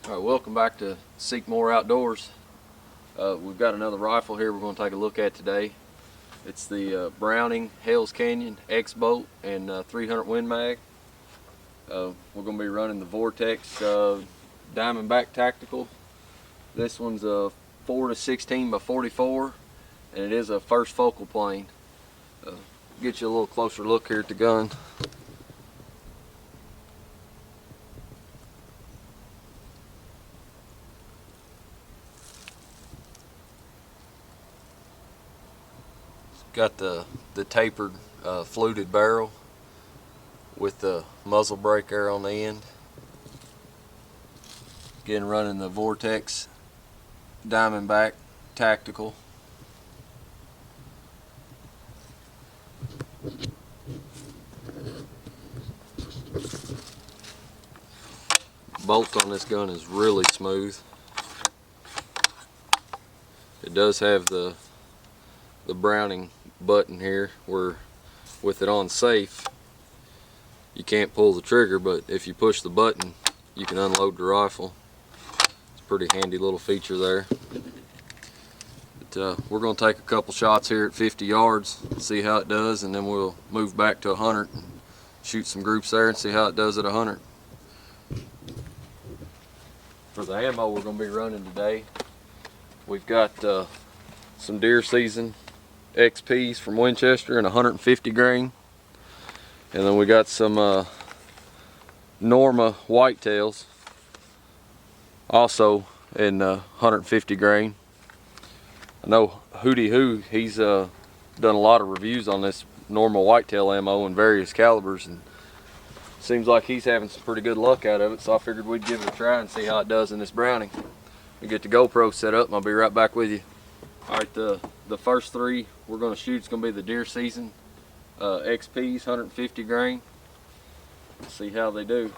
All right, welcome back to Seek More Outdoors. We've got another rifle here we're going to take a look at today. It's the Browning Hell's Canyon X-Bolt and 300 Win Mag. We're going to be running the Vortex Diamondback Tactical. This one's a 4-16 by 44, and it is a first focal plane. Get you a little closer look here at the gun. Got the tapered fluted barrel with the muzzle brake arrow on the end. Again, running the Vortex Diamondback Tactical. Bolt on this gun is really smooth. It does have the Browning button here where with it on safe you can't pull the trigger, but if you push the button you can unload the rifle. It's a pretty handy little feature there. But, we're going to take a couple shots here at 50 yards, see how it does, and then we'll move back to 100 and shoot some groups there and see how it does at 100. For the ammo we're going to be running today, we've got some deer season XPs from Winchester in 150 grain, and then we got some Norma whitetails also in 150 grain. I know Hootie Hoo, he's done a lot of reviews on this Norma whitetail ammo in various calibers, and seems like he's having some pretty good luck out of it, so I figured we'd give it a try and see how it does in this Browning. We get the GoPro set up and I'll be right back with you. Alright, the first three we're going to shoot is going to be the deer season XPs, 150 grain. Let's see how they do.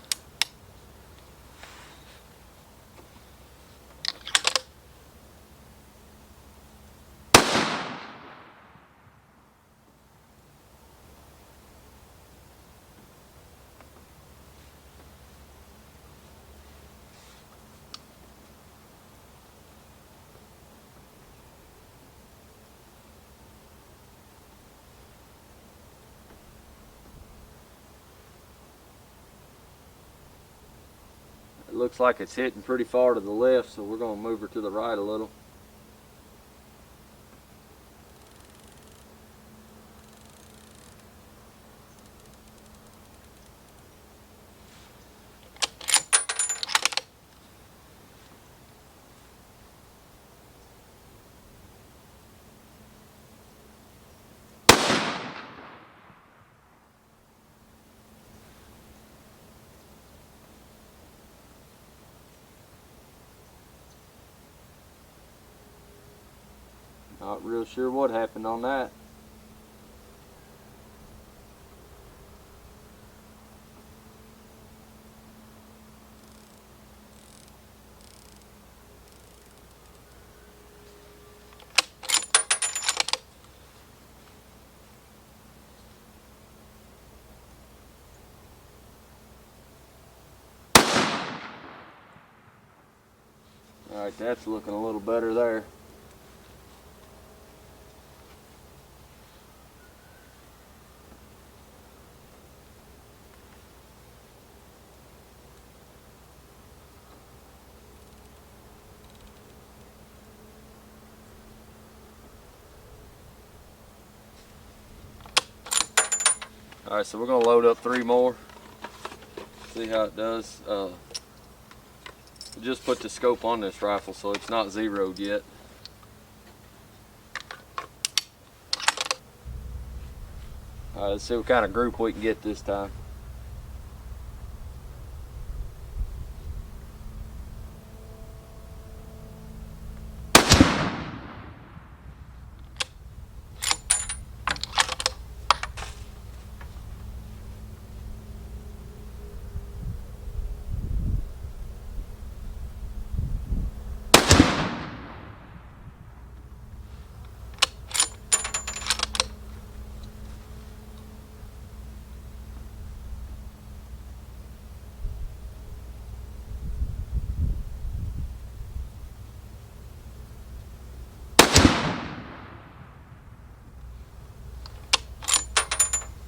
It looks like it's hitting pretty far to the left, so we're going to move her to the right a little. Not real sure what happened on that. Alright, that's looking a little better there. Alright, so we're going to load up 3 more, see how it does. Just put the scope on this rifle, so it's not zeroed yet. Alright, let's see what kind of group we can get this time.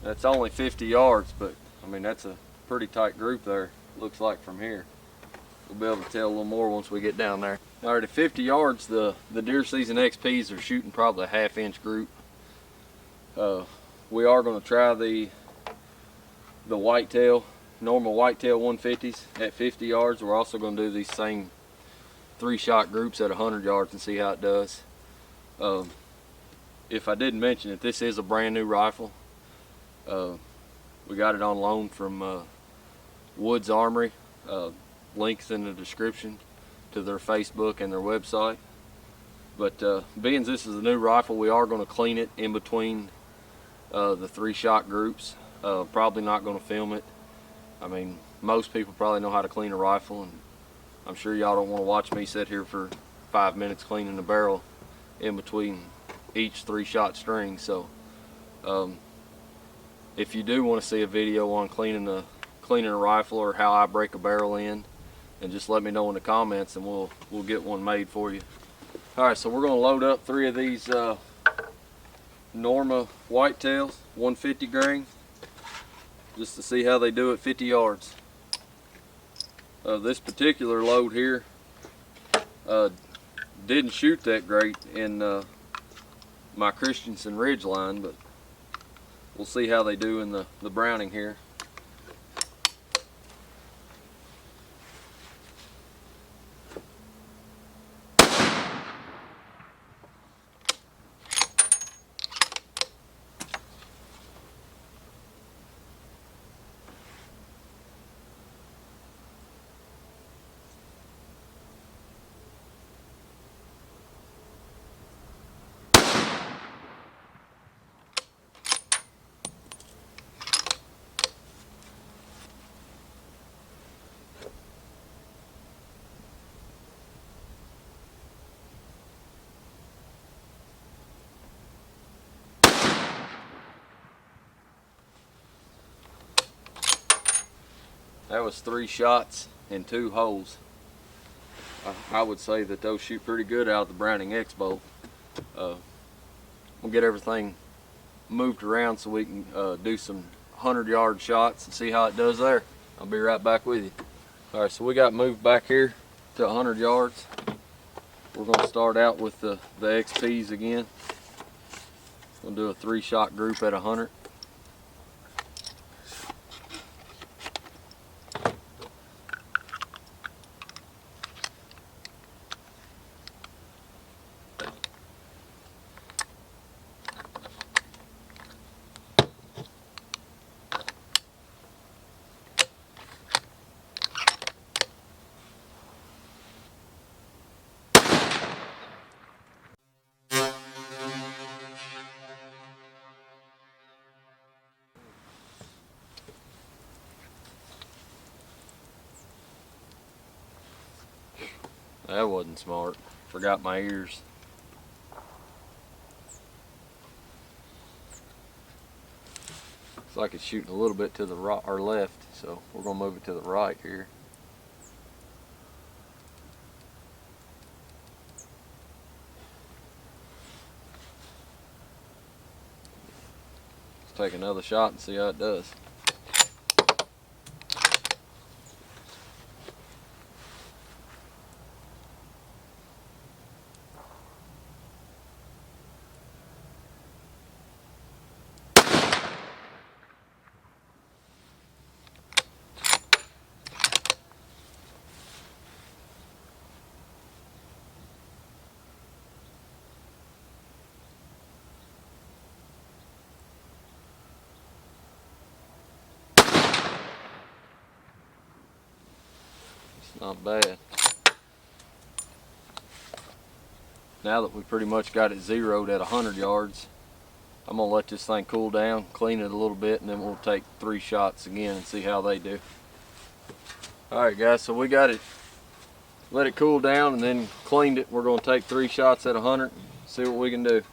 That's only 50 yards, but I mean that's a pretty tight group there, looks like from here. We'll be able to tell a little more once we get down there. All right, at 50 yards, the deer season XPs are shooting probably a 1/2 inch group. We are going to try the whitetail, normal whitetail 150s at 50 yards. We're also going to do these same 3-shot groups at 100 yards and see how it does. If I didn't mention it, this is a brand new rifle. We got it on loan from Woods Armory. Links in the description to their Facebook and their website. But being this is a new rifle, we are going to clean it in between the 3-shot groups. Probably not going to film it. I mean, most people probably know how to clean a rifle, and I'm sure y'all don't want to watch me sit here for 5 minutes cleaning the barrel in between each 3-shot string. So if you do want to see a video on cleaning a rifle or how I break a barrel in, and just let me know in the comments and we'll get one made for you. Alright, so we're going to load up 3 of these Norma whitetails, 150 grain, just to see how they do at 50 yards. This particular load here didn't shoot that great in my Christensen Ridgeline, but we'll see how they do in the Browning here. That was 3 shots and 2 holes. I would say that those shoot pretty good out of the Browning X-Bolt. We'll get everything moved around so we can do some 100-yard shots and see how it does there. I'll be right back with you. All right, so we got moved back here to 100 yards. We're going to start out with the XPs again. We'll do a 3-shot group at 100. That wasn't smart. Forgot my ears. Looks like it's shooting a little bit to the right or left, so we're gonna move it to the right here. Let's take another shot and see how it does. Not bad. Now that we pretty much got it zeroed at 100 yards, I'm gonna let this thing cool down, clean it a little bit, and then we'll take 3 shots again and see how they do. Alright guys, so we got it, let it cool down and then cleaned it. We're gonna take 3 shots at 100, see what we can do.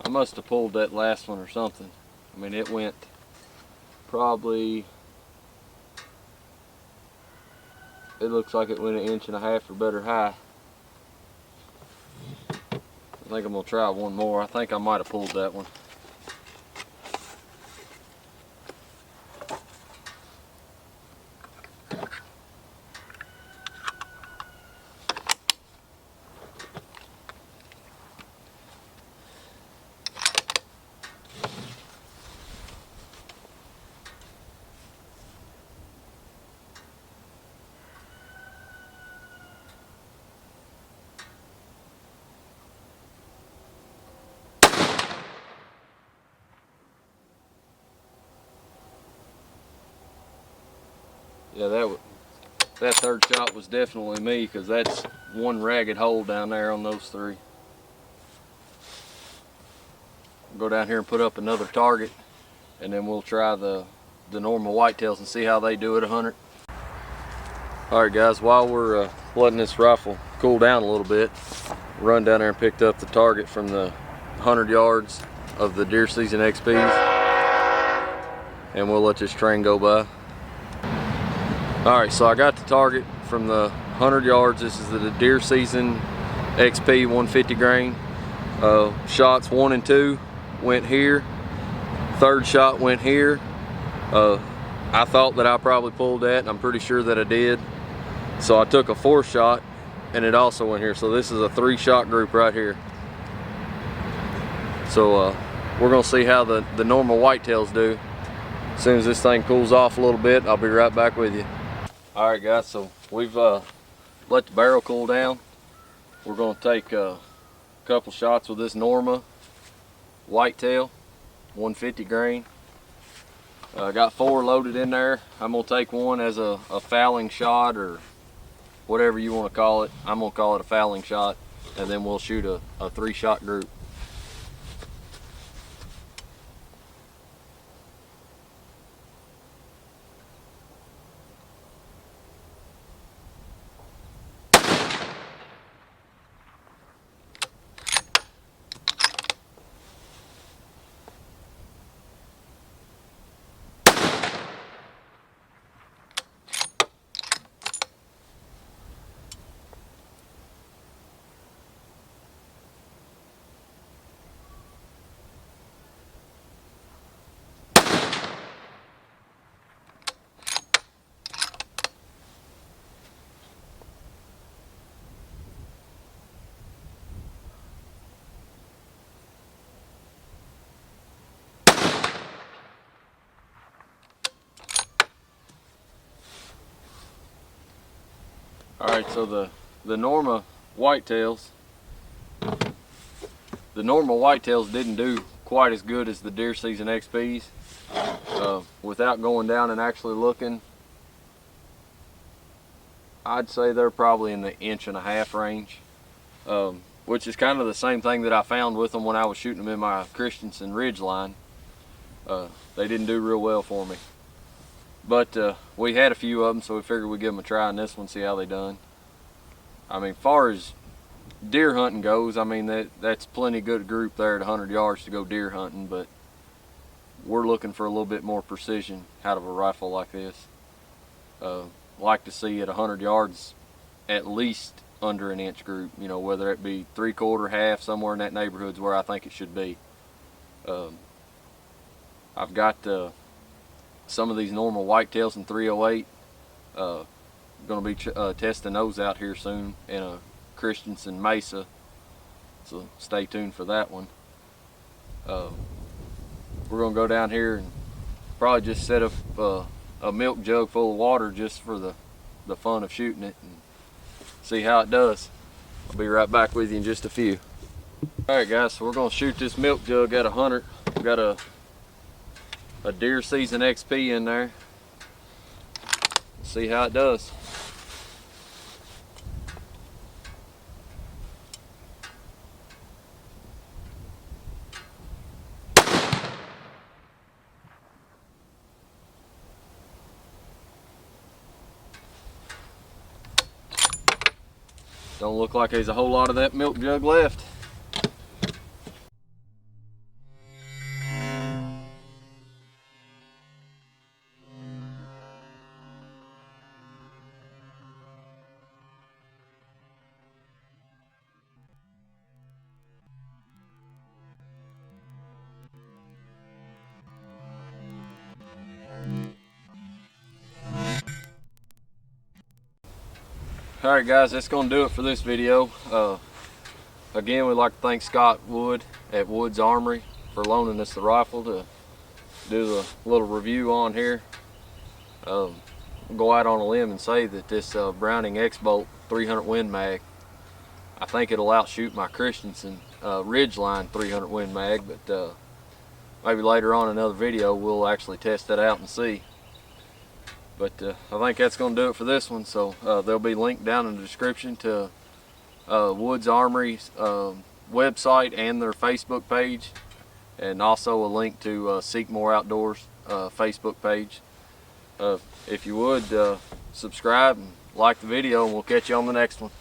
I must have pulled that last one or something. I mean, it went probably, it looks like it went 1.5 inches or better high. I think I'm gonna try one more. I think I might have pulled that one. Yeah, that third shot was definitely me, because that's one ragged hole down there on those three. I'll go down here and put up another target, and then we'll try the Norma whitetails and see how they do at 100. Alright guys, while we're letting this rifle cool down a little bit, run down there and picked up the target from the 100 yards of the deer season XPs, and we'll let this train go by. Alright, so I got the target from the 100 yards. This is the deer season XP 150 grain. Shots 1 and 2 went here. Third shot went here. I thought that I probably pulled that, and I'm pretty sure that I did. So I took a 4th shot, and it also went here. So this is a 3-shot group right here. So we're gonna see how the Norma whitetails do. As soon as this thing cools off a little bit, I'll be right back with you. Alright guys, so we've let the barrel cool down. We're going to take a couple shots with this Norma whitetail 150 grain. I got 4 loaded in there. I'm going to take one as a fouling shot, or whatever you want to call it. I'm going to call it a fouling shot, and then we'll shoot a 3-shot group. Alright, so the Norma whitetails didn't do quite as good as the deer season XPs. Without going down and actually looking, I'd say they're probably in the 1.5 inch range, which is kind of the same thing that I found with them when I was shooting them in my Christensen ridge line. They didn't do real well for me. But we had a few of them, so we figured we'd give them a try on this one, see how they done. I mean, far as deer hunting goes, I mean, that's plenty good group there at 100 yards to go deer hunting, but we're looking for a little bit more precision out of a rifle like this. Like to see at 100 yards at least under 1 inch group, you know, whether it be 3/4, half, somewhere in that neighborhood's where I think it should be. I've got some of these Norma whitetails in 308. Going to be testing those out here soon in a Christensen Mesa, so stay tuned for that one. We're going to go down here and probably just set up a milk jug full of water just for the fun of shooting it and see how it does. I'll be right back with you in just a few. Alright guys, so we're going to shoot this milk jug at 100. We've got a deer season XP in there. See how it does. Don't look like there's a whole lot of that milk jug left. Alright guys, that's going to do it for this video. Again, we'd like to thank Scott Wood at Wood's Armory for loaning us the rifle to do the little review on here. Go out on a limb and say that this Browning X-Bolt 300 Win Mag, I think it'll outshoot my Christensen Ridgeline 300 Win Mag, but maybe later on in another video we'll actually test that out and see. But I think that's going to do it for this one. So there'll be linked down in the description to Woods Armory's website and their Facebook page, and also a link to Seek More Outdoors Facebook page. If you would, subscribe and like the video, and we'll catch you on the next one.